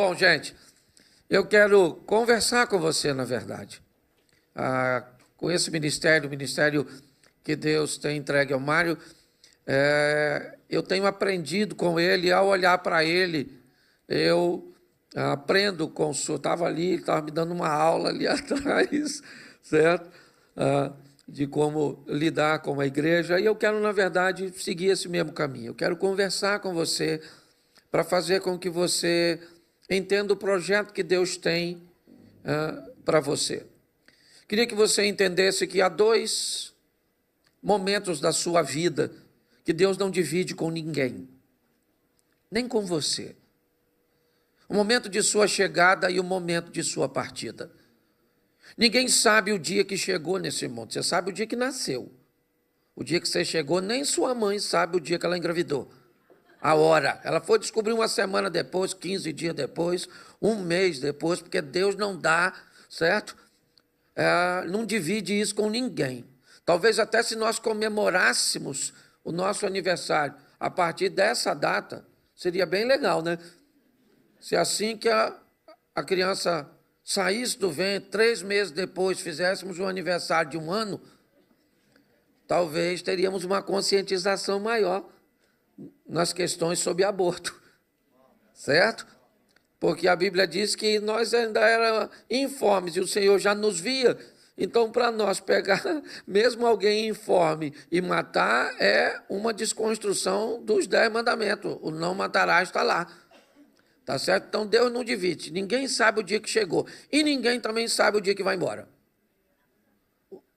Bom, gente, eu quero conversar com você, na verdade, com esse ministério, o ministério que Deus tem entregue ao Mário. Eu tenho aprendido com ele, ao olhar para ele, eu aprendo com o senhor. Estava ali, ele estava me dando uma aula ali atrás, certo? De como lidar com a igreja, e eu quero, na verdade, seguir esse mesmo caminho. Eu quero conversar com você para fazer com que você entenda o projeto que Deus tem para você. Queria que você entendesse que há dois momentos da sua vida que Deus não divide com ninguém, nem com você. O momento de sua chegada e o momento de sua partida. Ninguém sabe o dia que chegou nesse mundo. Você sabe o dia que nasceu. O dia que você chegou, nem sua mãe sabe o dia que ela engravidou. A hora. Ela foi descobrir uma semana depois, 15 dias depois, um mês depois, porque Deus não dá, certo? Não divide isso com ninguém. Talvez até se nós comemorássemos o nosso aniversário a partir dessa data, seria bem legal, né? Se assim que a criança saísse do ventre, 3 meses depois, fizéssemos um aniversário de 1 ano, talvez teríamos uma conscientização maior nas questões sobre aborto, certo? Porque a Bíblia diz que nós ainda éramos informes e o Senhor já nos via. Então, para nós pegar mesmo alguém informe e matar é uma desconstrução dos 10 mandamentos. O não matarás está lá. Tá certo? Então, Deus não divide. Ninguém sabe o dia que chegou. E ninguém também sabe o dia que vai embora.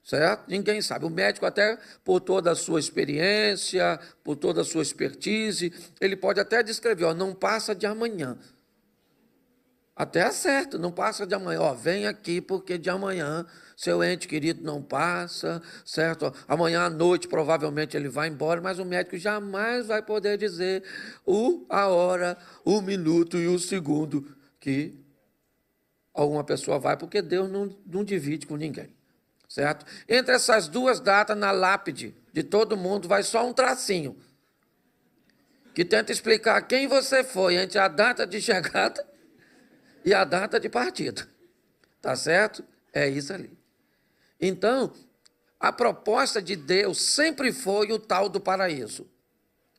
Certo? Ninguém sabe. O médico, até por toda a sua experiência, por toda a sua expertise, ele pode até descrever, não passa de amanhã. Até acerta, não passa de amanhã. Vem aqui porque de amanhã seu ente querido não passa, certo? Amanhã à noite provavelmente ele vai embora, mas o médico jamais vai poder dizer a hora, o minuto e o segundo que alguma pessoa vai, porque Deus não divide com ninguém. Certo? Entre essas duas datas, na lápide de todo mundo, vai só um tracinho, que tenta explicar quem você foi entre a data de chegada e a data de partida. Tá certo? É isso ali. Então, a proposta de Deus sempre foi o tal do paraíso.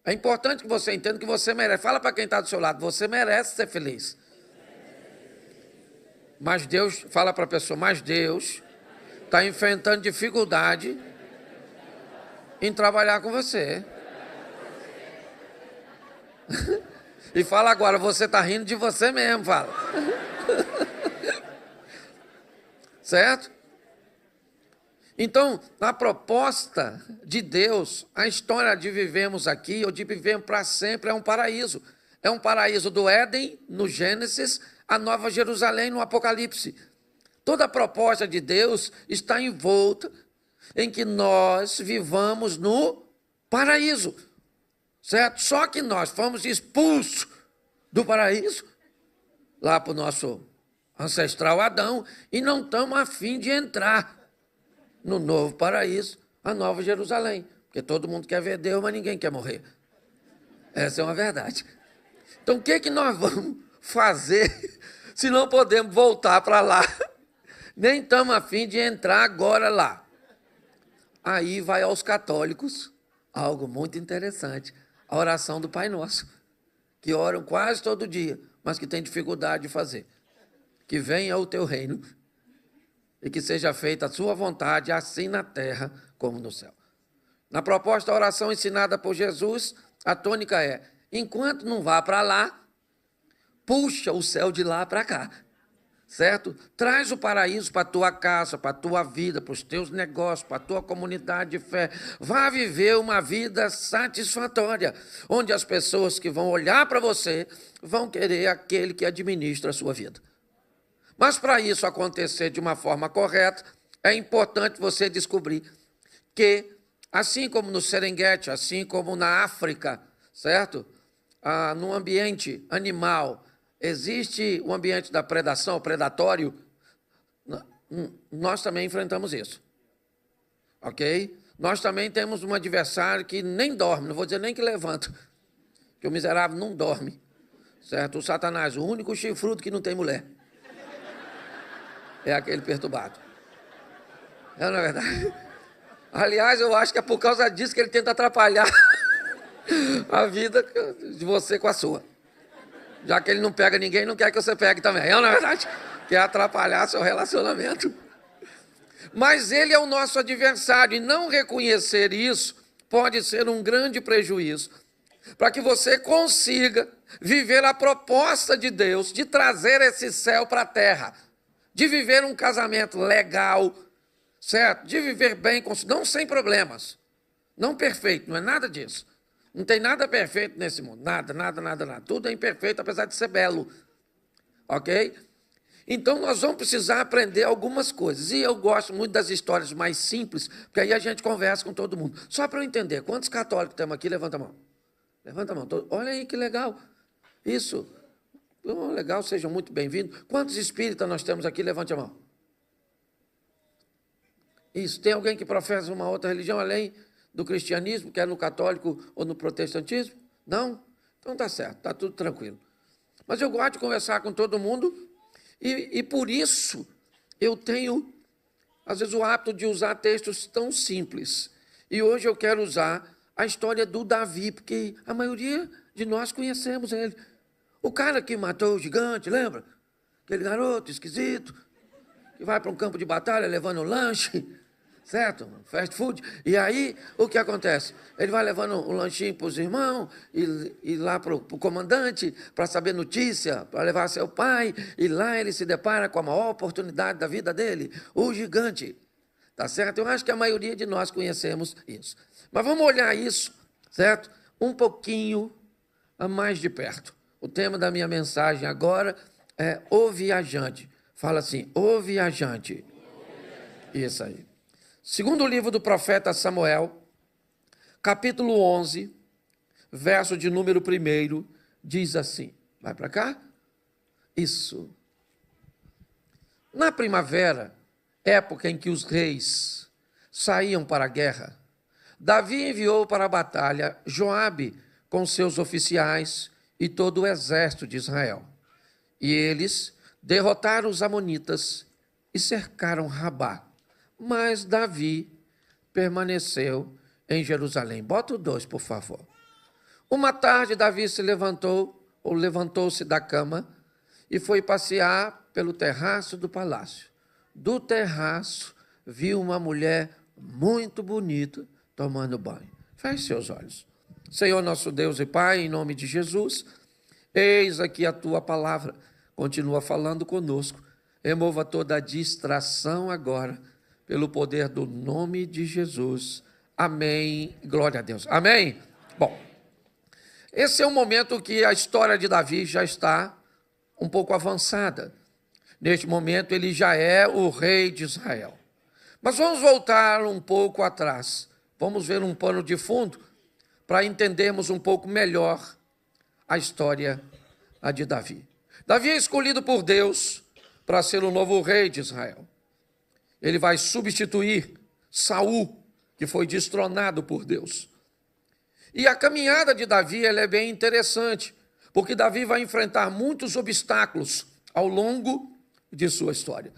É importante que você entenda que você merece. Fala para quem está do seu lado, você merece ser feliz. Mas Deus, fala para a pessoa, mas Deus está enfrentando dificuldade em trabalhar com você. E fala agora, você está rindo de você mesmo, fala. Certo? Então, na proposta de Deus, a história de vivemos aqui, ou de vivemos para sempre, é um paraíso. É um paraíso do Éden, no Gênesis, a Nova Jerusalém, no Apocalipse. Toda a proposta de Deus está envolta em que nós vivamos no paraíso, certo? Só que nós fomos expulsos do paraíso, lá para o nosso ancestral Adão, e não estamos a fim de entrar no novo paraíso, a Nova Jerusalém, porque todo mundo quer ver Deus, mas ninguém quer morrer. Essa é uma verdade. Então, o que nós vamos fazer se não podemos voltar para lá? Nem estamos a fim de entrar agora lá. Aí vai aos católicos algo muito interessante, a oração do Pai Nosso, que oram quase todo dia, mas que tem dificuldade de fazer. Que venha o teu reino e que seja feita a sua vontade, assim na terra como no céu. Na proposta da oração ensinada por Jesus, a tônica é, enquanto não vá para lá, puxa o céu de lá para cá. Certo? Traz o paraíso para a tua casa, para a tua vida, para os teus negócios, para a tua comunidade de fé. Vá viver uma vida satisfatória, onde as pessoas que vão olhar para você vão querer aquele que administra a sua vida. Mas para isso acontecer de uma forma correta, é importante você descobrir que, assim como no Serengeti, assim como na África, certo? No ambiente animal, existe o ambiente da predação, o predatório, nós também enfrentamos isso, ok? Nós também temos um adversário que nem dorme, não vou dizer nem que levanta, que o miserável não dorme, certo? O Satanás, o único chifrudo que não tem mulher. É aquele perturbado. Não é verdade? Aliás, eu acho que é por causa disso que ele tenta atrapalhar a vida de você com a sua. Já que ele não pega ninguém, não quer que você pegue também. Não é verdade? Quer atrapalhar seu relacionamento. Mas ele é o nosso adversário, e não reconhecer isso pode ser um grande prejuízo para que você consiga viver a proposta de Deus de trazer esse céu para a terra, de viver um casamento legal, certo? De viver bem, não sem problemas, não perfeito, não é nada disso. Não tem nada perfeito nesse mundo, nada. Tudo é imperfeito, apesar de ser belo, ok? Então, nós vamos precisar aprender algumas coisas. E eu gosto muito das histórias mais simples, porque aí a gente conversa com todo mundo. Só para eu entender, quantos católicos temos aqui? Levanta a mão. Levanta a mão. Olha aí que legal. Isso. Legal, sejam muito bem-vindos. Quantos espíritas nós temos aqui? Levante a mão. Isso. Tem alguém que professa uma outra religião além do cristianismo, quer no católico ou no protestantismo? Não? Então tá certo, tá tudo tranquilo. Mas eu gosto de conversar com todo mundo e por isso eu tenho, às vezes, o hábito de usar textos tão simples. E hoje eu quero usar a história do Davi, porque a maioria de nós conhecemos ele. O cara que matou o gigante, lembra? Aquele garoto esquisito, que vai para um campo de batalha levando um lanche, certo? Fast food. E aí, o que acontece? Ele vai levando um lanchinho para os irmãos, e lá para o comandante, para saber notícia, para levar seu pai, e lá ele se depara com a maior oportunidade da vida dele, o gigante. Tá certo? Eu acho que a maioria de nós conhecemos isso. Mas vamos olhar isso, certo? Um pouquinho a mais de perto. O tema da minha mensagem agora é o viajante. Fala assim, o viajante. Isso aí. Segundo livro do profeta Samuel, capítulo 11, verso de número 1, diz assim. Vai para cá? Isso. Na primavera, época em que os reis saíam para a guerra, Davi enviou para a batalha Joabe com seus oficiais e todo o exército de Israel. E eles derrotaram os amonitas e cercaram Rabá. Mas Davi permaneceu em Jerusalém. Bota o 2, por favor. Uma tarde, Davi levantou-se da cama e foi passear pelo terraço do palácio. Do terraço, viu uma mulher muito bonita tomando banho. Feche seus olhos. Senhor nosso Deus e Pai, em nome de Jesus, eis aqui a tua palavra. Continua falando conosco. Remova toda a distração agora, pelo poder do nome de Jesus. Amém. Glória a Deus. Amém? Bom, esse é um momento que a história de Davi já está um pouco avançada. Neste momento, ele já é o rei de Israel. Mas vamos voltar um pouco atrás. Vamos ver um pano de fundo para entendermos um pouco melhor a história de Davi. Davi é escolhido por Deus para ser o novo rei de Israel. Ele vai substituir Saul, que foi destronado por Deus. E a caminhada de Davi ela é bem interessante, porque Davi vai enfrentar muitos obstáculos ao longo de sua história.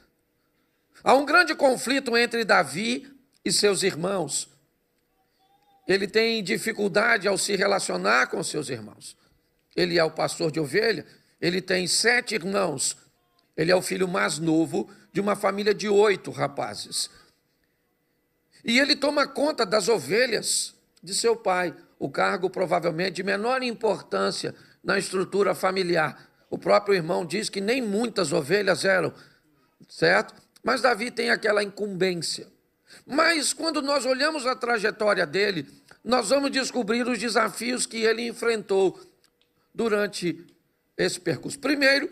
Há um grande conflito entre Davi e seus irmãos. Ele tem dificuldade ao se relacionar com seus irmãos. Ele é o pastor de ovelha, ele tem 7 irmãos. Ele é o filho mais novo de uma família de 8 rapazes. E ele toma conta das ovelhas de seu pai, o cargo provavelmente de menor importância na estrutura familiar. O próprio irmão diz que nem muitas ovelhas eram, certo? Mas Davi tem aquela incumbência. Mas quando nós olhamos a trajetória dele, nós vamos descobrir os desafios que ele enfrentou durante esse percurso. Primeiro,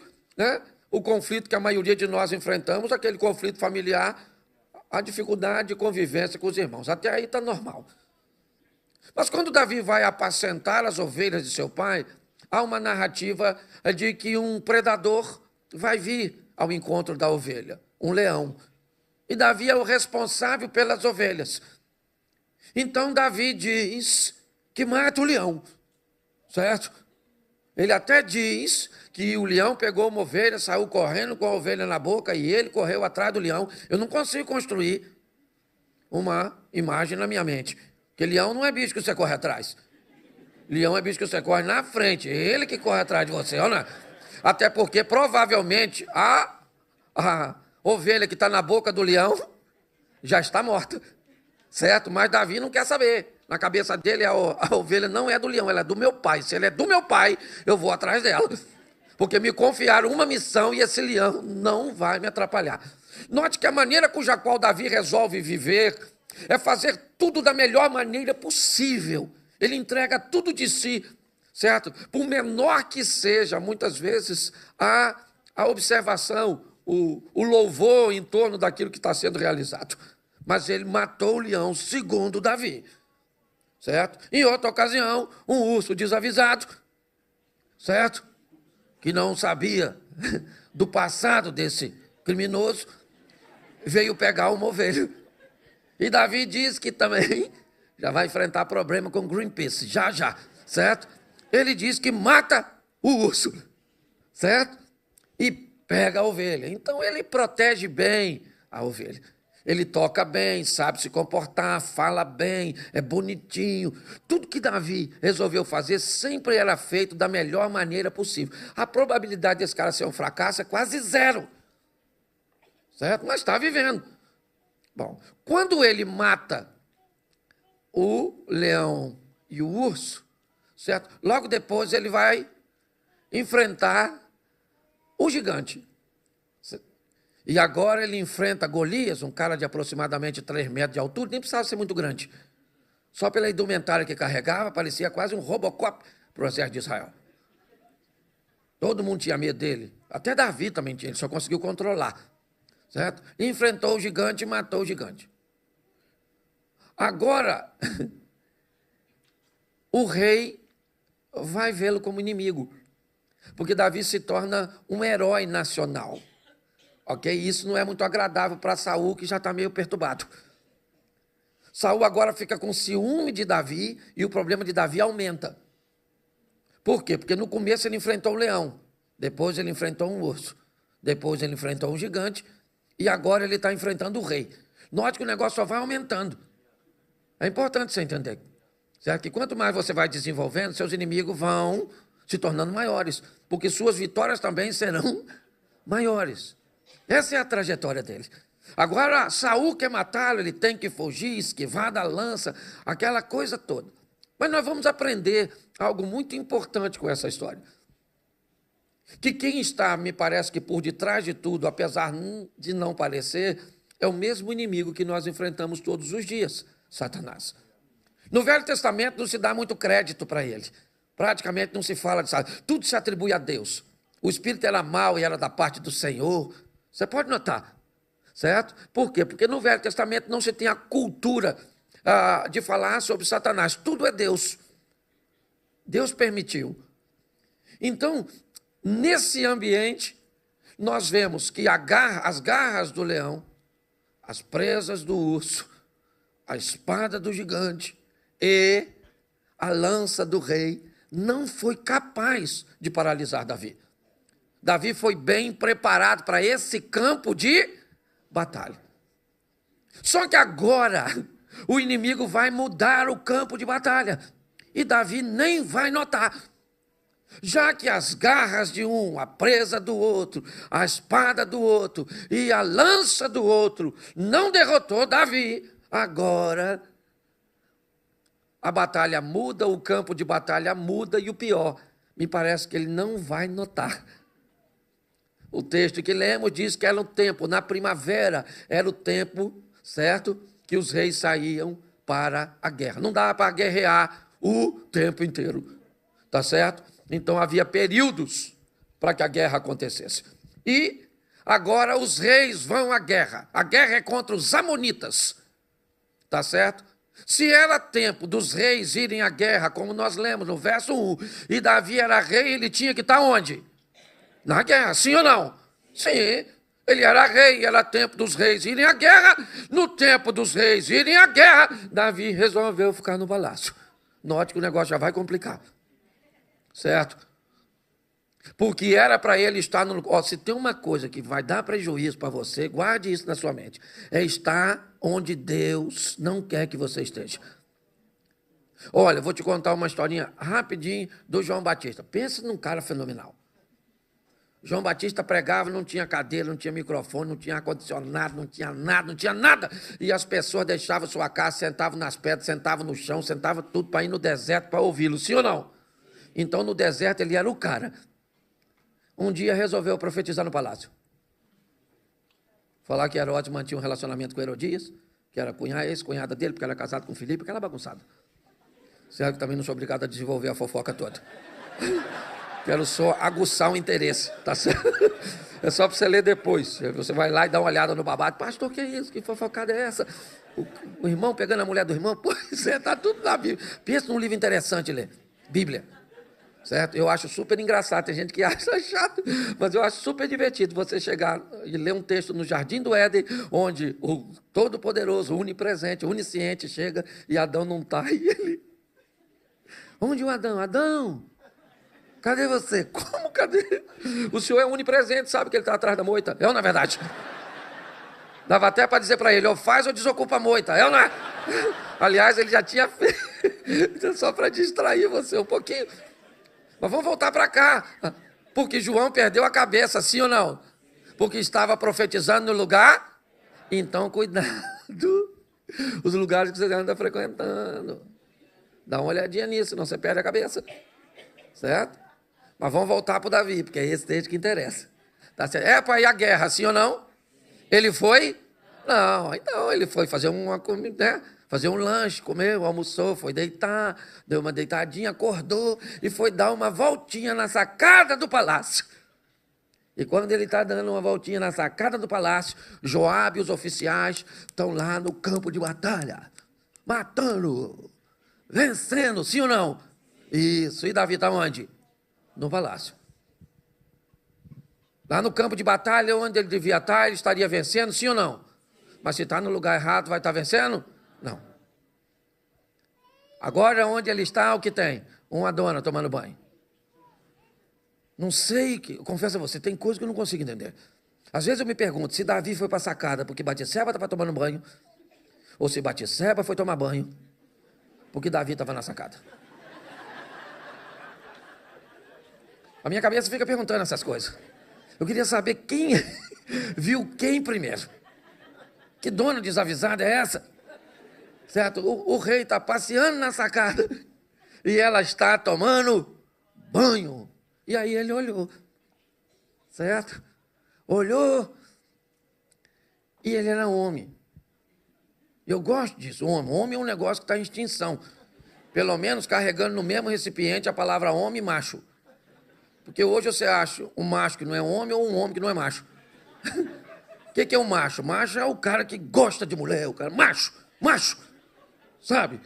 o conflito que a maioria de nós enfrentamos, aquele conflito familiar, a dificuldade de convivência com os irmãos. Até aí está normal. Mas quando Davi vai apacentar as ovelhas de seu pai, há uma narrativa de que um predador vai vir ao encontro da ovelha, um leão. E Davi é o responsável pelas ovelhas. Então Davi diz que mata o leão, certo? Ele até diz que o leão pegou uma ovelha, saiu correndo com a ovelha na boca e ele correu atrás do leão. Eu não consigo construir uma imagem na minha mente. Porque leão não é bicho que você corre atrás. Leão é bicho que você corre na frente. É ele que corre atrás de você. Olha. Até porque, provavelmente, a ovelha que está na boca do leão já está morta. Certo? Mas Davi não quer saber. Na cabeça dele, a ovelha não é do leão, ela é do meu pai. Se ela é do meu pai, eu vou atrás dela. Porque me confiaram uma missão e esse leão não vai me atrapalhar. Note que a maneira cuja qual Davi resolve viver é fazer tudo da melhor maneira possível. Ele entrega tudo de si, certo? Por menor que seja, muitas vezes, a observação, o louvor em torno daquilo que está sendo realizado. Mas ele matou o leão segundo Davi, certo? Em outra ocasião, um urso desavisado, certo? Que não sabia do passado desse criminoso, veio pegar uma ovelha. E Davi diz que também já vai enfrentar problema com Greenpeace, já, certo? Ele diz que mata o urso, certo? E pega a ovelha. Então ele protege bem a ovelha. Ele toca bem, sabe se comportar, fala bem, é bonitinho. Tudo que Davi resolveu fazer sempre era feito da melhor maneira possível. A probabilidade desse cara ser um fracasso é quase zero. Certo? Mas está vivendo. Bom, quando ele mata o leão e o urso, certo? Logo depois ele vai enfrentar o gigante. E agora ele enfrenta Golias, um cara de aproximadamente 3 metros de altura, nem precisava ser muito grande. Só pela indumentária que carregava, parecia quase um Robocop para o exército de Israel. Todo mundo tinha medo dele. Até Davi também tinha, ele só conseguiu controlar. Certo? E enfrentou o gigante e matou o gigante. Agora, o rei vai vê-lo como inimigo, porque Davi se torna um herói nacional. Ok? Isso não é muito agradável para Saul, que já está meio perturbado. Saul agora fica com ciúme de Davi e o problema de Davi aumenta. Por quê? Porque no começo ele enfrentou um leão, depois ele enfrentou um urso, depois ele enfrentou um gigante e agora ele está enfrentando o rei. Note que o negócio só vai aumentando. É importante você entender. Certo? Que quanto mais você vai desenvolvendo, seus inimigos vão se tornando maiores, porque suas vitórias também serão maiores. Essa é a trajetória dele. Agora, Saul quer matá-lo, ele tem que fugir, esquivar da lança, aquela coisa toda. Mas nós vamos aprender algo muito importante com essa história. Que quem está, me parece que por detrás de tudo, apesar de não parecer, é o mesmo inimigo que nós enfrentamos todos os dias, Satanás. No Velho Testamento não se dá muito crédito para ele. Praticamente não se fala de Satanás. Tudo se atribui a Deus. O espírito era mau e era da parte do Senhor. Você pode notar, certo? Por quê? Porque no Velho Testamento não se tem a cultura de falar sobre Satanás. Tudo é Deus. Deus permitiu. Então, nesse ambiente, nós vemos que as garras do leão, as presas do urso, a espada do gigante e a lança do rei não foi capaz de paralisar Davi. Davi foi bem preparado para esse campo de batalha. Só que agora o inimigo vai mudar o campo de batalha e Davi nem vai notar. Já que as garras de um, a presa do outro, a espada do outro e a lança do outro não derrotou Davi, agora a batalha muda, o campo de batalha muda e o pior, me parece que ele não vai notar. O texto que lemos diz que era o tempo, na primavera, era o tempo, certo? Que os reis saíam para a guerra. Não dava para guerrear o tempo inteiro, tá certo? Então havia períodos para que a guerra acontecesse. E agora os reis vão à guerra. A guerra é contra os amonitas, tá certo? Se era tempo dos reis irem à guerra, como nós lemos no verso 1, e Davi era rei, ele tinha que estar onde? Na guerra, sim ou não? Sim, ele era rei, era tempo dos reis irem à guerra. No tempo dos reis irem à guerra, Davi resolveu ficar no palácio. Note que o negócio já vai complicar, certo? Porque era para ele estar no lugar. Se tem uma coisa que vai dar prejuízo para você, guarde isso na sua mente. É estar onde Deus não quer que você esteja. Olha, vou te contar uma historinha rapidinho do João Batista. Pensa num cara fenomenal. João Batista pregava, não tinha cadeira, não tinha microfone, não tinha ar-condicionado, não tinha nada. E as pessoas deixavam sua casa, sentavam nas pedras, sentavam no chão, sentavam tudo para ir no deserto para ouvi-lo. Sim ou não? Então, no deserto, ele era o cara. Um dia resolveu profetizar no palácio. Falar que Herodes mantinha um relacionamento com Herodias, que era ex-cunhada dele, porque era casado com Filipe, aquela bagunçada. Certo que também não sou obrigado a desenvolver a fofoca toda. Quero só aguçar o interesse, tá certo? É só para você ler depois. Você vai lá e dá uma olhada no babado. Pastor, que é isso? Que fofocada é essa? O irmão pegando a mulher do irmão? Pois é, tá tudo na Bíblia. Pensa num livro interessante ler. Bíblia. Certo? Eu acho super engraçado, tem gente que acha chato, mas eu acho super divertido você chegar e ler um texto no Jardim do Éden, onde o Todo-Poderoso, o Onipresente, o Onisciente chega e Adão não está, e ele... Onde o Adão? Adão, cadê você? Como, cadê? O senhor é onipresente, sabe que ele está atrás da moita? É ou não é verdade? Dava até para dizer para ele, ou faz ou desocupa a moita, é ou não é? Aliás, ele já tinha feito, só para distrair você um pouquinho. Mas vamos voltar para cá, porque João perdeu a cabeça, sim ou não? Porque estava profetizando no lugar, então cuidado, os lugares que você anda frequentando. Dá uma olhadinha nisso, senão você perde a cabeça, certo? Mas vamos voltar para o Davi, porque é esse texto que interessa. Tá certo? É para ir à guerra, sim ou não? Ele foi? Não, então ele foi fazer uma comida, né? Fazer um lanche, comeu, almoçou, foi deitar, deu uma deitadinha, acordou e foi dar uma voltinha na sacada do palácio. E quando ele está dando uma voltinha na sacada do palácio, Joabe e os oficiais estão lá no campo de batalha, matando, vencendo, sim ou não? Isso, e Davi está onde? No palácio. Lá no campo de batalha, onde ele devia estar, ele estaria vencendo, sim ou não? Mas se está no lugar errado, vai estar vencendo? Não. Agora, onde ele está, o que tem? Uma dona tomando banho. Não sei, eu confesso a você, tem coisa que eu não consigo entender. Às vezes eu me pergunto se Davi foi para a sacada porque Batseba estava tomando banho, ou se Batseba foi tomar banho porque Davi estava na sacada. A minha cabeça fica perguntando essas coisas. Eu queria saber quem viu quem primeiro. Que dona desavisada é essa? Certo? O rei está passeando na sacada e ela está tomando banho. E aí ele olhou, certo? Olhou e ele era homem. Eu gosto disso, homem. Homem é um negócio que está em extinção. Pelo menos carregando no mesmo recipiente a palavra homem e macho. Porque hoje você acha um macho que não é homem ou um homem que não é macho. O que é um macho? Macho é o cara que gosta de mulher, o cara macho, sabe?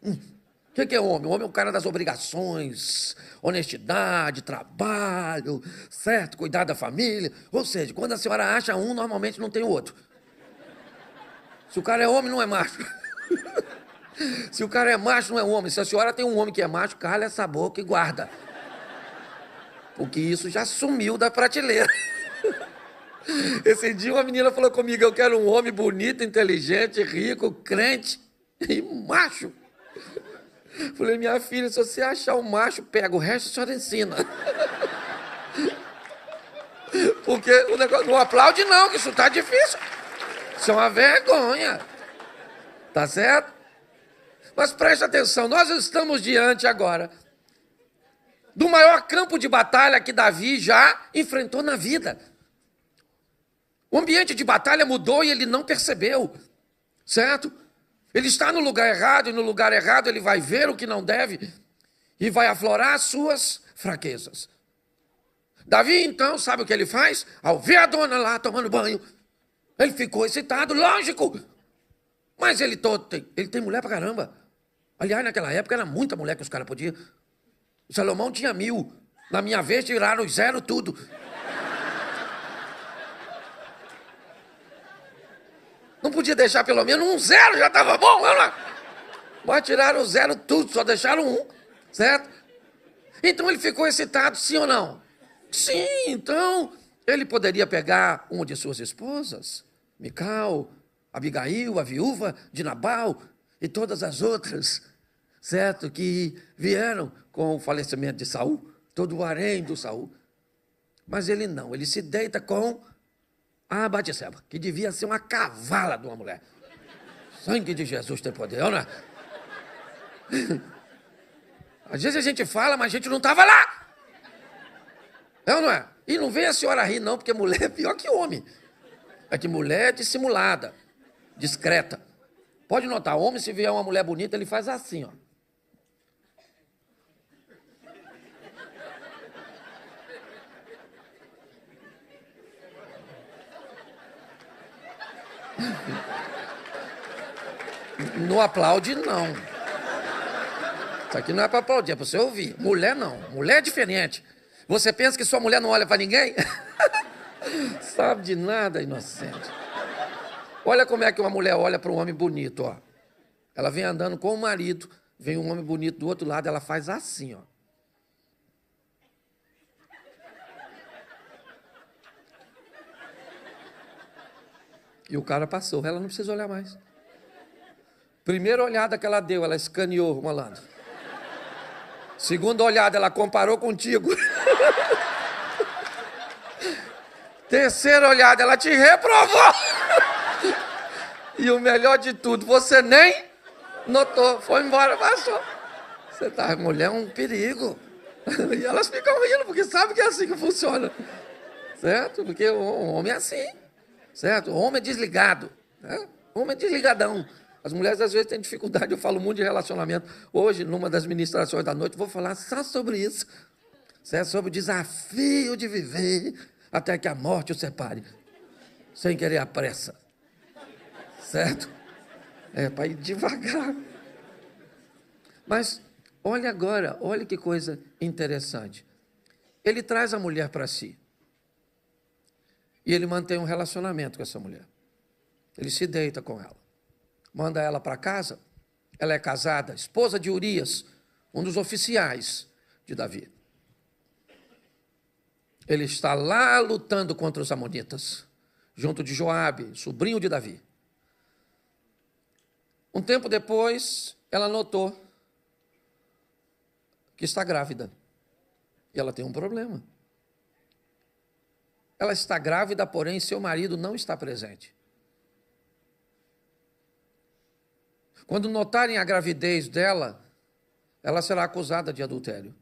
O que é homem? O homem é o cara das obrigações, honestidade, trabalho, certo? Cuidar da família. Ou seja, quando a senhora acha um, normalmente não tem o outro. Se o cara é homem, não é macho. Se o cara é macho, não é homem. Se a senhora tem um homem que é macho, cala essa boca e guarda. Porque isso já sumiu da prateleira. Esse dia uma menina falou comigo, eu quero um homem bonito, inteligente, rico, crente e macho. Falei, minha filha, se você achar um macho, pega, o resto a senhora ensina. Porque o negócio não aplaude não, que isso tá difícil. Isso é uma vergonha. Tá certo? Mas preste atenção, nós estamos diante agora do maior campo de batalha que Davi já enfrentou na vida. O ambiente de batalha mudou e ele não percebeu, certo? Ele está no lugar errado e no lugar errado ele vai ver o que não deve e vai aflorar as suas fraquezas. Davi, então, sabe o que ele faz? Ao ver a dona lá tomando banho, ele ficou excitado, lógico. Mas ele tem mulher pra caramba. Aliás, naquela época era muita mulher que os caras podiam. O Salomão tinha 1000. Na minha vez tiraram 0 tudo. Não podia deixar pelo menos um 0, já estava bom. Mas tiraram 0 tudo, só deixaram 1, certo? Então ele ficou excitado, sim ou não? Sim, então ele poderia pegar uma de suas esposas, Mical, Abigail, a viúva de Nabal, e todas as outras, certo, que vieram com o falecimento de Saul, todo o harém do Saul. Mas ele não, ele se deita com a Batseba, que devia ser uma cavala de uma mulher. Sangue de Jesus tem poder, não é? Às vezes a gente fala, mas a gente não estava lá. É ou não é? E não vem a senhora rir, não, porque mulher é pior que homem. É que mulher é dissimulada, discreta. Pode notar, homem, se vier uma mulher bonita, ele faz assim, ó. Não aplaude, não. Isso aqui não é para aplaudir, é para você ouvir. Mulher, não. Mulher é diferente. Você pensa que sua mulher não olha para ninguém? Sabe de nada, inocente. Olha como é que uma mulher olha para um homem bonito, ó. Ela vem andando com o marido, vem um homem bonito do outro lado, ela faz assim, ó. E o cara passou, ela não precisa olhar mais. Primeira olhada que ela deu, ela escaneou o malandro. Segunda olhada, ela comparou contigo. Terceira olhada, ela te reprovou. E o melhor de tudo, você nem notou, foi embora, passou. Você tá, mulher é um perigo. E elas ficam rindo, porque sabem que é assim que funciona. Certo? Porque o homem é assim. Certo? O homem é desligado. Né? O homem é desligadão. As mulheres, às vezes, têm dificuldade. Eu falo muito de relacionamento. Hoje, numa das ministrações da noite, vou falar só sobre isso. Certo? Sobre o desafio de viver até que a morte o separe. Sem querer a pressa. Certo? É para ir devagar. Mas, olha agora, olha que coisa interessante. Ele traz a mulher para si. E ele mantém um relacionamento com essa mulher. Ele se deita com ela. Manda ela para casa. Ela é casada, esposa de Urias, um dos oficiais de Davi. Ele está lá lutando contra os amonitas, junto de Joabe, sobrinho de Davi. Um tempo depois, ela notou que está grávida. E ela tem um problema. Ela está grávida, porém seu marido não está presente. Quando notarem a gravidez dela, ela será acusada de adultério.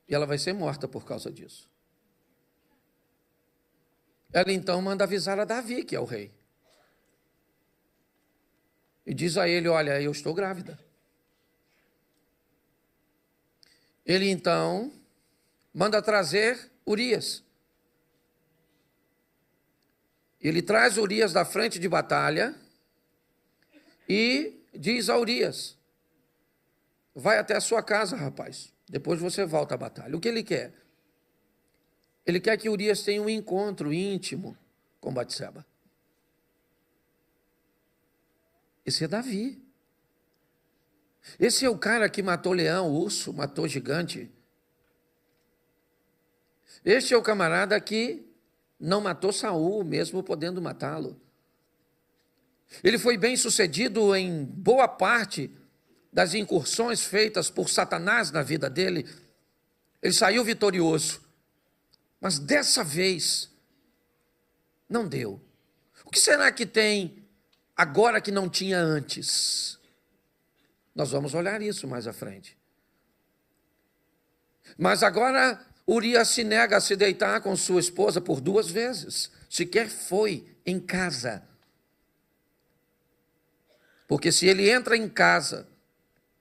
E ela vai ser morta por causa disso. Ela então manda avisar a Davi, que é o rei. E diz a ele, olha, eu estou grávida. Ele então manda trazer Urias. Ele traz Urias da frente de batalha e diz a Urias, vai até a sua casa, rapaz, depois você volta à batalha. O que ele quer? Ele quer que Urias tenha um encontro íntimo com Batseba. Esse é Davi. Esse é o cara que matou leão, urso, matou gigante. Este é o camarada que não matou Saul, mesmo podendo matá-lo. Ele foi bem sucedido em boa parte das incursões feitas por Satanás na vida dele. Ele saiu vitorioso. Mas dessa vez, não deu. O que será que tem agora que não tinha antes? Nós vamos olhar isso mais à frente. Mas agora Urias se nega a se deitar com sua esposa por 2 vezes. Sequer foi em casa. Porque se ele entra em casa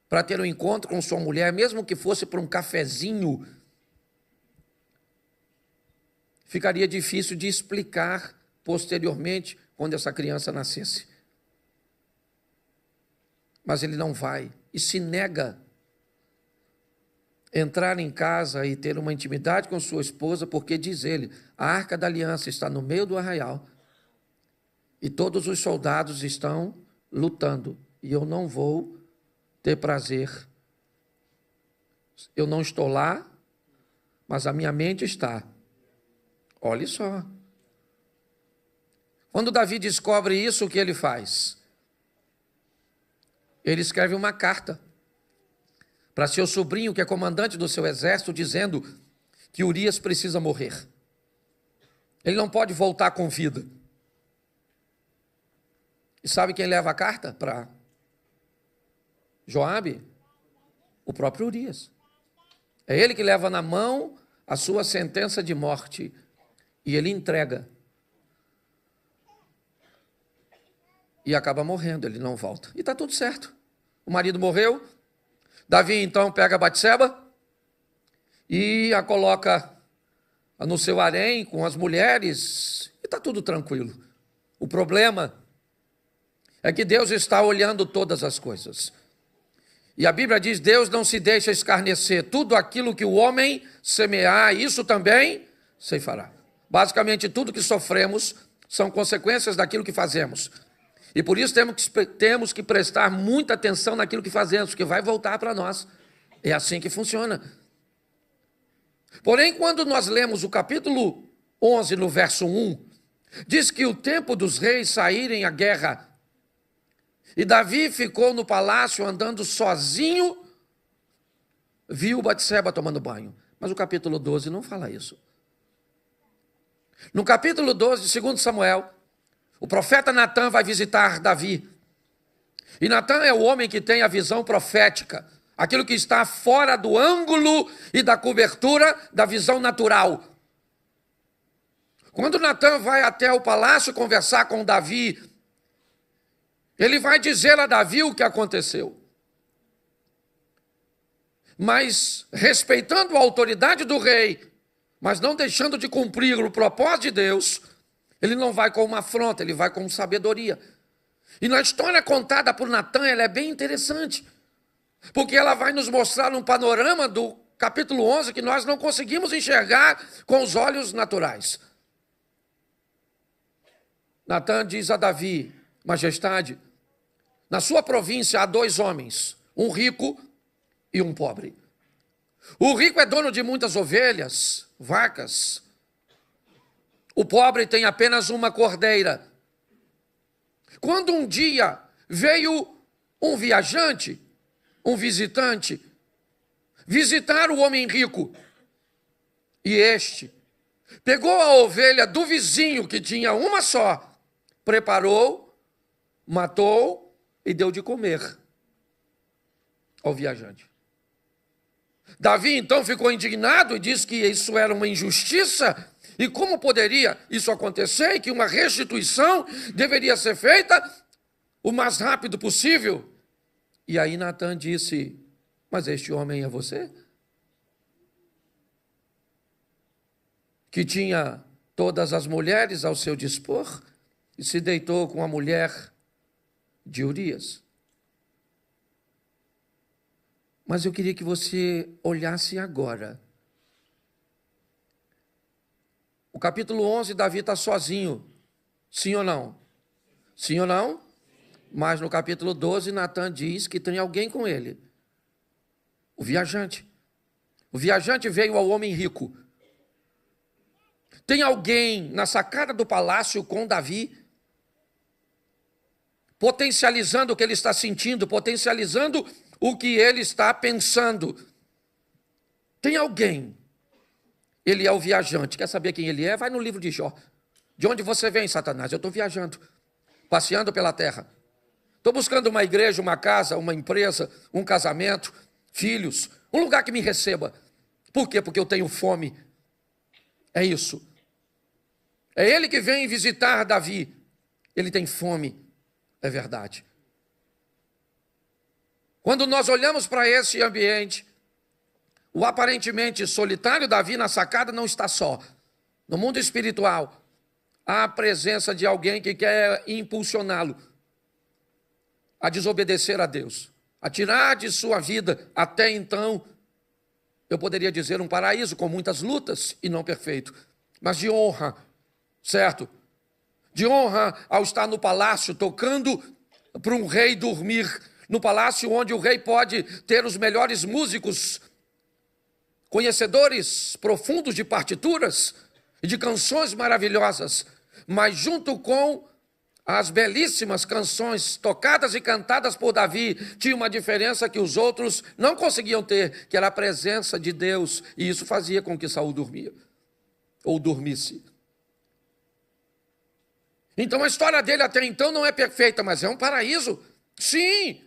para ter um encontro com sua mulher, mesmo que fosse para um cafezinho, ficaria difícil de explicar posteriormente quando essa criança nascesse. Mas ele não vai e se nega a entrar em casa e ter uma intimidade com sua esposa, porque diz ele, a arca da aliança está no meio do arraial e todos os soldados estão lutando e eu não vou ter prazer. Eu não estou lá mas a minha mente está. Olhe só. Quando Davi descobre isso, o que ele faz? Ele escreve uma carta para seu sobrinho, que é comandante do seu exército, dizendo que Urias precisa morrer. Ele não pode voltar com vida. E sabe quem leva a carta para Joabe? O próprio Urias. É ele que leva na mão a sua sentença de morte. E ele entrega. E acaba morrendo, ele não volta. E está tudo certo. O marido morreu. Davi então pega Batseba e a coloca no seu harém com as mulheres. E está tudo tranquilo. O problema é que Deus está olhando todas as coisas. E a Bíblia diz, Deus não se deixa escarnecer. Tudo aquilo que o homem semear, isso também ceifará. Basicamente, tudo que sofremos são consequências daquilo que fazemos. E por isso temos que prestar muita atenção naquilo que fazemos, porque vai voltar para nós. É assim que funciona. Porém, quando nós lemos o capítulo 11, no verso 1, diz que o tempo dos reis saírem à guerra, e Davi ficou no palácio andando sozinho, viu Batseba tomando banho. Mas o capítulo 12 não fala isso. No capítulo 12 de 2 Samuel, o profeta Natã vai visitar Davi. E Natã é o homem que tem a visão profética, aquilo que está fora do ângulo e da cobertura da visão natural. Quando Natã vai até o palácio conversar com Davi, ele vai dizer a Davi o que aconteceu. Mas respeitando a autoridade do rei, mas não deixando de cumprir o propósito de Deus, ele não vai com uma afronta, ele vai com sabedoria. E na história contada por Natã, ela é bem interessante, porque ela vai nos mostrar um panorama do capítulo 11 que nós não conseguimos enxergar com os olhos naturais. Natã diz a Davi, majestade, na sua província há 2 homens, um rico e um pobre. O rico é dono de muitas ovelhas, vacas. O pobre tem apenas uma cordeira. Quando um dia veio um viajante, um visitante, visitar o homem rico, e este pegou a ovelha do vizinho, que tinha uma só, preparou, matou e deu de comer ao viajante. Davi então ficou indignado e disse que isso era uma injustiça. E como poderia isso acontecer? E que uma restituição deveria ser feita o mais rápido possível. E aí Natã disse, mas este homem é você? Que tinha todas as mulheres ao seu dispor e se deitou com a mulher de Urias. Mas eu queria que você olhasse agora. O capítulo 11, Davi está sozinho. Sim ou não? Sim ou não? Mas no capítulo 12, Natã diz que tem alguém com ele. O viajante. O viajante veio ao homem rico. Tem alguém na sacada do palácio com Davi, potencializando o que ele está sentindo, potencializando o que ele está pensando. Tem alguém. Ele é o viajante. Quer saber quem ele é? Vai no livro de Jó. De onde você vem, Satanás? Eu estou viajando, passeando pela terra. Estou buscando uma igreja, uma casa, uma empresa, um casamento, filhos, um lugar que me receba. Por quê? Porque eu tenho fome. É isso. É ele que vem visitar Davi. Ele tem fome. É verdade. Quando nós olhamos para esse ambiente, o aparentemente solitário Davi na sacada não está só. No mundo espiritual, há a presença de alguém que quer impulsioná-lo a desobedecer a Deus, a tirar de sua vida, até então, eu poderia dizer um paraíso com muitas lutas e não perfeito, mas de honra, certo? De honra ao estar no palácio, tocando para um rei dormir, no palácio onde o rei pode ter os melhores músicos, conhecedores profundos de partituras e de canções maravilhosas, mas junto com as belíssimas canções tocadas e cantadas por Davi, tinha uma diferença que os outros não conseguiam ter, que era a presença de Deus, e isso fazia com que Saul dormia, ou dormisse. Então a história dele até então não é perfeita, mas é um paraíso, sim,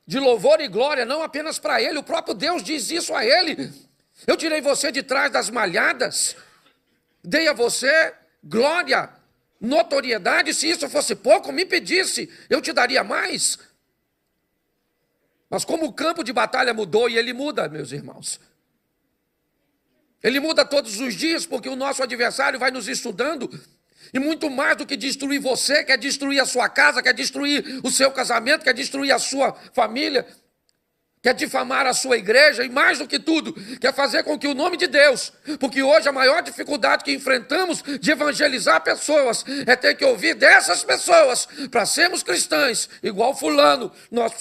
de louvor e glória, não apenas para ele, o próprio Deus diz isso a ele: eu tirei você de trás das malhadas, dei a você glória, notoriedade. Se isso fosse pouco, me pedisse, eu te daria mais. Mas como o campo de batalha mudou, e ele muda, meus irmãos, ele muda todos os dias, porque o nosso adversário vai nos estudando, e muito mais do que destruir você, quer destruir a sua casa, quer destruir o seu casamento, quer destruir a sua família, quer difamar a sua igreja, e mais do que tudo, quer fazer com que o nome de Deus, porque hoje a maior dificuldade que enfrentamos de evangelizar pessoas é ter que ouvir dessas pessoas, para sermos cristãos, igual fulano, nós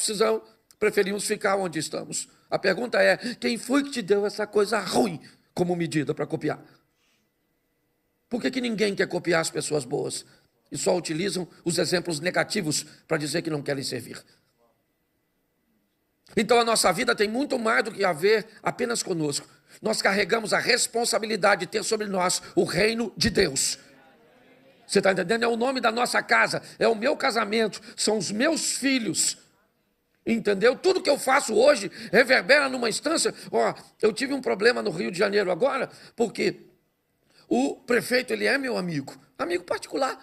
preferimos ficar onde estamos. A pergunta é: quem foi que te deu essa coisa ruim como medida para copiar? Por que ninguém quer copiar as pessoas boas e só utilizam os exemplos negativos para dizer que não querem servir? Então a nossa vida tem muito mais do que a ver apenas conosco. Nós carregamos a responsabilidade de ter sobre nós o reino de Deus. Você está entendendo? É o nome da nossa casa, é o meu casamento, são os meus filhos. Entendeu? Tudo que eu faço hoje reverbera numa instância. Eu tive um problema no Rio de Janeiro agora, porque o prefeito, ele é meu amigo particular,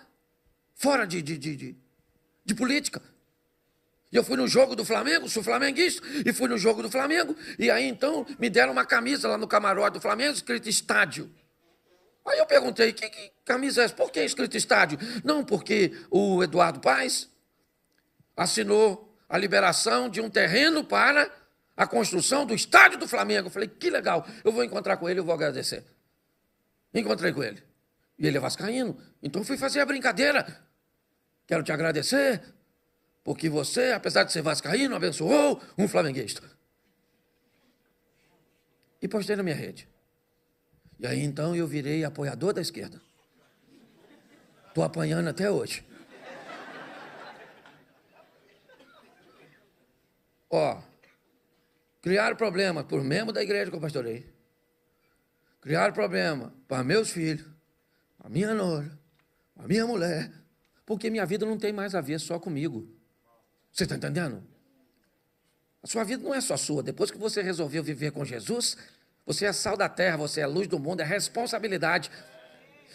fora de política. E eu fui no jogo do Flamengo, sou flamenguista, e fui no jogo do Flamengo, e aí então me deram uma camisa lá no camarote do Flamengo, escrito estádio. Aí eu perguntei: que camisa é essa? Por que escrito estádio? Não, porque o Eduardo Paes assinou a liberação de um terreno para a construção do estádio do Flamengo. Eu falei: que legal, eu vou encontrar com ele, eu vou agradecer. Encontrei com ele. E ele é vascaíno, então fui fazer a brincadeira. Quero te agradecer, porque você, apesar de ser vascaíno, abençoou um flamenguista. E postei na minha rede. E aí então eu virei apoiador da esquerda. Estou apanhando até hoje. Criaram problema por membro da igreja que eu pastorei. Criaram problema para meus filhos, a minha nora, a minha mulher, porque minha vida não tem mais a ver só comigo. Você está entendendo? A sua vida não é só sua. Depois que você resolveu viver com Jesus, você é sal da terra, você é luz do mundo, é responsabilidade.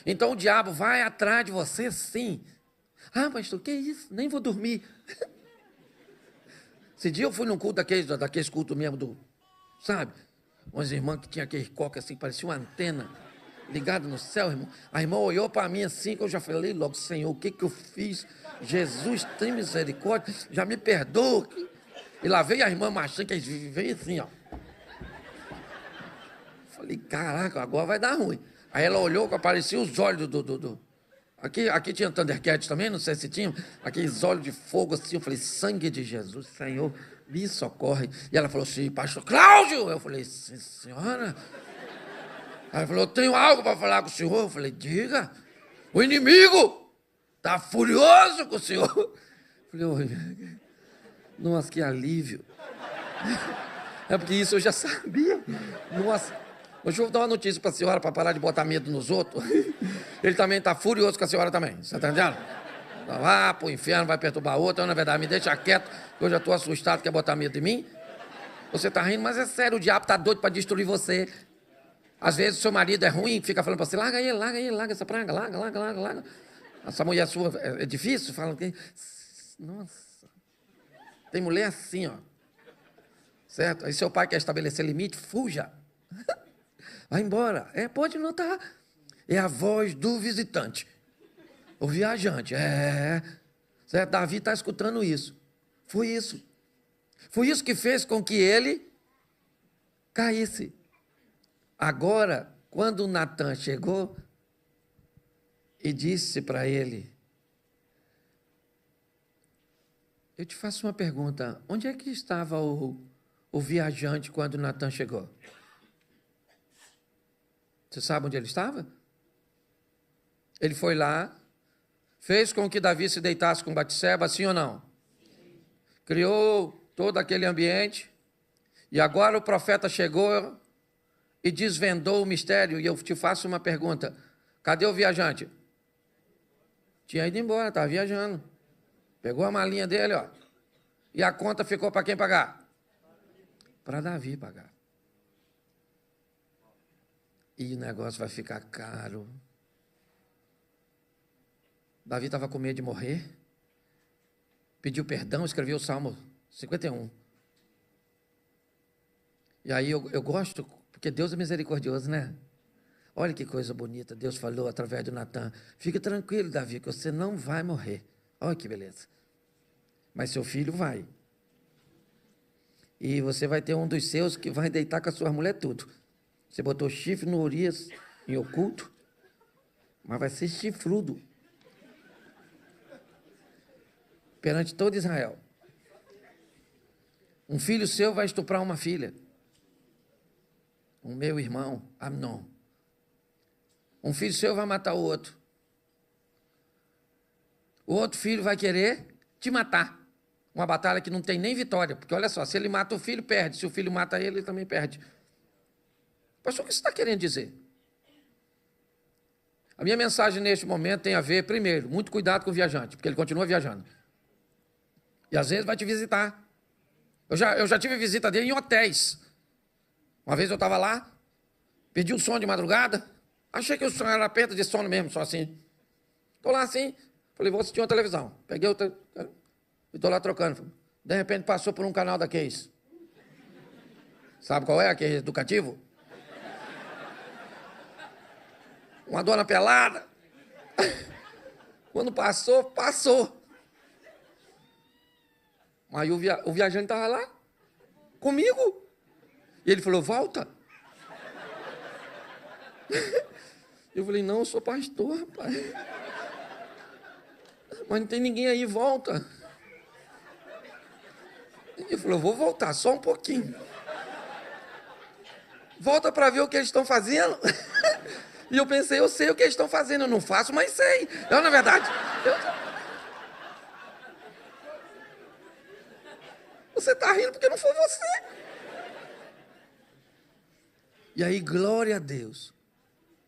Então o diabo vai atrás de você, sim. Pastor, que isso? Nem vou dormir. Esse dia eu fui num culto daqueles cultos mesmo sabe? Umas irmãs que tinham aquele coque assim, parecia uma antena ligada no céu, irmão. A irmã olhou para mim assim, que eu já falei logo: Senhor, o que eu fiz? Jesus, tem misericórdia, já me perdoa. E lá veio a irmã Machan, que veio assim, ó. Falei: caraca, agora vai dar ruim. Aí ela olhou, que apareciam os olhos Aqui tinha Thundercats também, não sei se tinha, aqueles olhos de fogo assim. Eu falei: sangue de Jesus, Senhor, me socorre. E ela falou assim: pastor Cláudio. Eu falei: sim, senhora. Ela falou: eu tenho algo para falar com o senhor. Eu falei: diga. O inimigo está furioso com o senhor. Eu falei: nossa, que alívio. É porque isso eu já sabia. Nossa. Hoje eu vou dar uma notícia para a senhora, para parar de botar medo nos outros. Ele também está furioso com a senhora também. Você está entendendo? Vai lá para o inferno, vai perturbar outro. Eu, na verdade, me deixa quieto, que eu já estou assustado, quer botar medo em mim. Você está rindo, mas é sério, o diabo está doido para destruir você. Às vezes o seu marido é ruim, fica falando para você: larga ele, larga essa praga, larga. Essa mulher sua é difícil, fala que... Nossa, tem mulher assim, ó. Certo? Aí seu pai quer estabelecer limite, fuja. Vai embora. Pode notar. É a voz do visitante. O viajante. Certo? Davi está escutando isso. Foi isso. Foi isso que fez com que ele caísse. Agora, quando Natan chegou e disse para ele: eu te faço uma pergunta, onde é que estava o viajante quando Natan chegou? Você sabe onde ele estava? Ele foi lá, fez com que Davi se deitasse com Batseba, sim ou não? Criou todo aquele ambiente, e agora o profeta chegou e desvendou o mistério, e eu te faço uma pergunta, cadê o viajante? Tinha ido embora, estava viajando. Pegou a malinha dele, ó, e a conta ficou para quem pagar? Para Davi pagar. E o negócio vai ficar caro. Davi estava com medo de morrer, pediu perdão, escreveu o Salmo 51. E aí eu gosto, porque Deus é misericordioso, né? Olha que coisa bonita, Deus falou através do Natan. Fique tranquilo, Davi, que você não vai morrer. Olha que beleza. Mas seu filho vai. E você vai ter um dos seus que vai deitar com a sua mulher tudo. Você botou chifre no Urias, em oculto, mas vai ser chifrudo. Perante todo Israel. Um filho seu vai estuprar uma filha. O meu irmão, Amnon. Um filho seu vai matar o outro. O outro filho vai querer te matar. Uma batalha que não tem nem vitória. Porque olha só, se ele mata o filho, perde. Se o filho mata ele, ele também perde. Pastor, o que você está querendo dizer? A minha mensagem neste momento tem a ver, primeiro, muito cuidado com o viajante, porque ele continua viajando. E às vezes vai te visitar. Eu já tive visita dele em hotéis. Uma vez eu estava lá, pedi um sono de madrugada, achei que o sono era perto de sono mesmo, só assim. Estou lá assim, falei, vou assistir uma televisão. Peguei e estou lá trocando. De repente passou por um canal da Case. Sabe qual é? Aquele educativo? Uma dona pelada. Quando passou, passou. Aí o viajante estava lá, comigo. E ele falou, volta. Eu falei, não, eu sou pastor, rapaz. Mas não tem ninguém aí, volta. Ele falou, vou voltar, só um pouquinho. Volta para ver o que eles estão fazendo. E eu pensei, eu sei o que eles estão fazendo, eu não faço, mas sei. Não, na verdade, você está rindo porque não foi você. E aí, glória a Deus.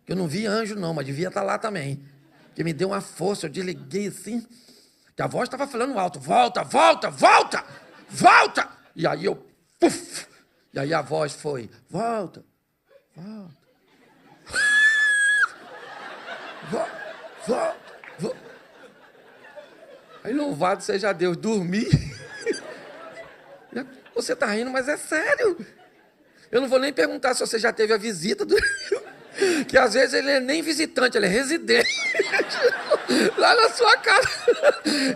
Eu não vi anjo não, mas devia estar lá também. Que me deu uma força, eu desliguei assim. Que a voz estava falando alto, volta, volta, volta, volta. E aí eu, puf. E aí a voz foi, volta, volta. Volta. Aí louvado seja Deus, dormi. Você está rindo, mas é sério. Eu não vou nem perguntar se você já teve a visita do... Que às vezes ele é nem visitante, ele é residente. Lá na sua casa.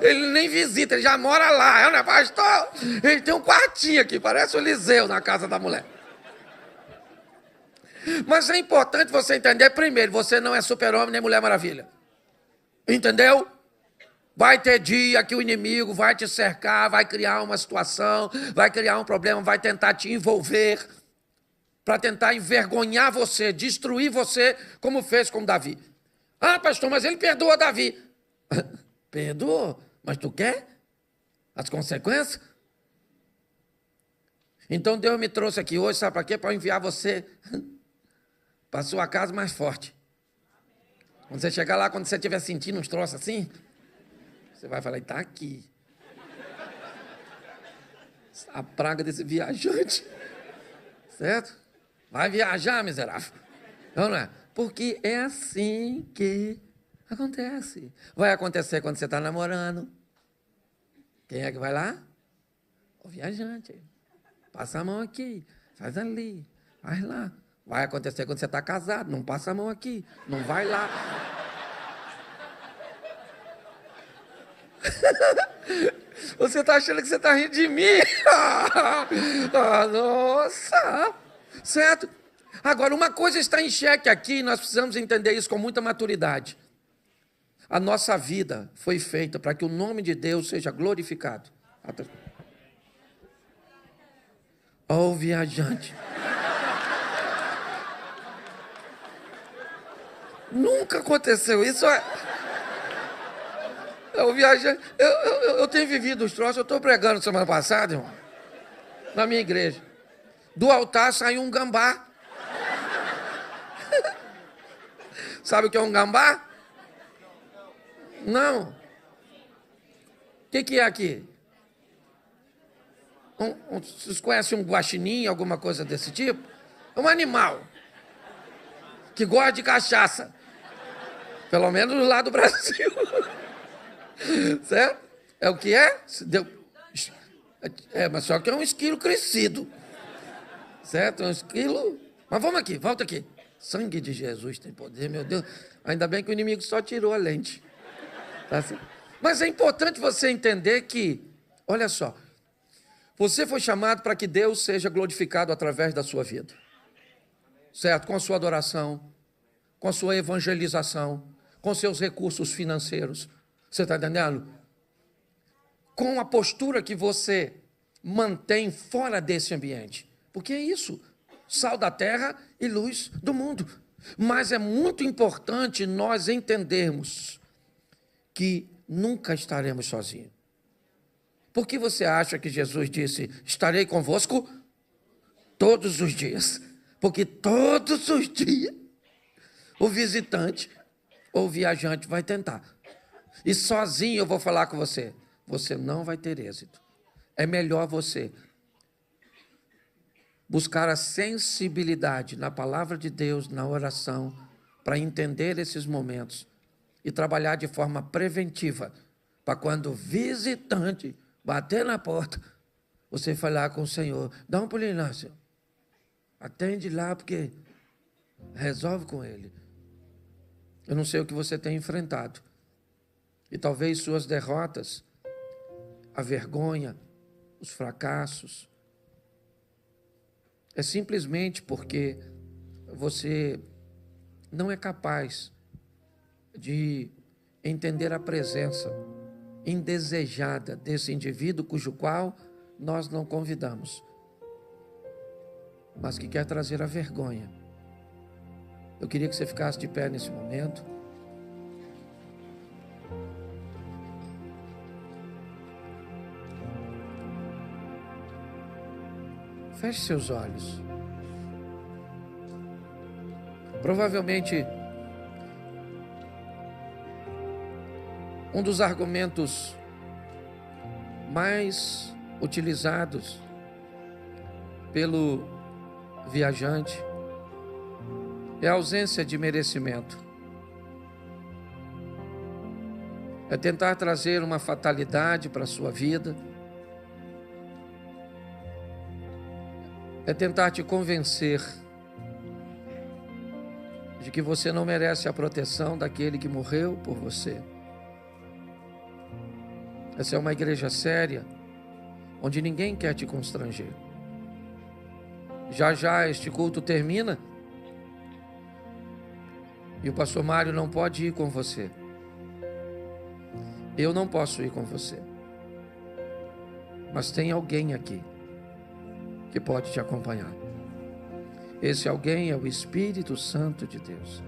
Ele nem visita, ele já mora lá. Né, pastor? Ele tem um quartinho aqui, parece o Eliseu na casa da mulher. Mas é importante você entender, primeiro, você não é super-homem nem Mulher Maravilha. Entendeu? Vai ter dia que o inimigo vai te cercar, vai criar uma situação, vai criar um problema, vai tentar te envolver, para tentar envergonhar você, destruir você, como fez com Davi. Ah, pastor, mas ele perdoa Davi. Perdoou? Mas tu quer as consequências? Então Deus me trouxe aqui hoje, sabe para quê? Para enviar você para a sua casa mais forte. Quando você chegar lá, quando você estiver sentindo uns troços assim, você vai falar, está aqui. A praga desse viajante. Certo? Vai viajar, miserável. Não é? Porque é assim que acontece. Vai acontecer quando você está namorando. Quem é que vai lá? O viajante. Passa a mão aqui, faz ali, faz lá. Vai acontecer quando você está casado. Não passa a mão aqui, não vai lá. Você está achando que você está rindo de mim? Nossa! Certo? Agora, uma coisa está em xeque aqui, nós precisamos entender isso com muita maturidade. A nossa vida foi feita para que o nome de Deus seja glorificado. Ó, o viajante. Nunca aconteceu isso. Eu viajei, eu tenho vivido os troços, eu estou pregando semana passada, irmão, na minha igreja. Do altar saiu um gambá. Sabe o que é um gambá? Não. O que é aqui? Vocês conhecem um guaxinim, alguma coisa desse tipo? É um animal que gosta de cachaça. Pelo menos lá do Brasil. Certo? É o que é? Mas só que é um esquilo crescido. Certo? É um esquilo... Mas vamos aqui, volta aqui. Sangue de Jesus tem poder, meu Deus. Ainda bem que o inimigo só tirou a lente. Tá assim? Mas é importante você entender que, olha só, você foi chamado para que Deus seja glorificado através da sua vida. Certo? Com a sua adoração, com a sua evangelização, com seus recursos financeiros. Você está entendendo? Com a postura que você mantém fora desse ambiente. Porque é isso, sal da terra e luz do mundo. Mas é muito importante nós entendermos que nunca estaremos sozinhos. Por que você acha que Jesus disse, estarei convosco todos os dias? Porque todos os dias o visitante ou o viajante vai tentar. E sozinho eu vou falar com você, você não vai ter êxito. É melhor você buscar a sensibilidade na palavra de Deus, na oração, para entender esses momentos e trabalhar de forma preventiva, para quando o visitante bater na porta, você falar com o Senhor, dá um pulinho lá, Senhor. Atende lá, porque resolve com ele. Eu não sei o que você tem enfrentado. E talvez suas derrotas, a vergonha, os fracassos, é simplesmente porque você não é capaz de entender a presença indesejada desse indivíduo cujo qual nós não convidamos, mas que quer trazer a vergonha. Eu queria que você ficasse de pé nesse momento. Feche seus olhos. Provavelmente, um dos argumentos mais utilizados pelo viajante é a ausência de merecimento. É tentar trazer uma fatalidade para a sua vida. É tentar te convencer de que você não merece a proteção daquele que morreu por você. Essa é uma igreja séria, onde ninguém quer te constranger. Já já este culto termina e o pastor Mário não pode ir com você. Eu não posso ir com você. Mas tem alguém aqui que pode te acompanhar. Esse alguém é o Espírito Santo de Deus.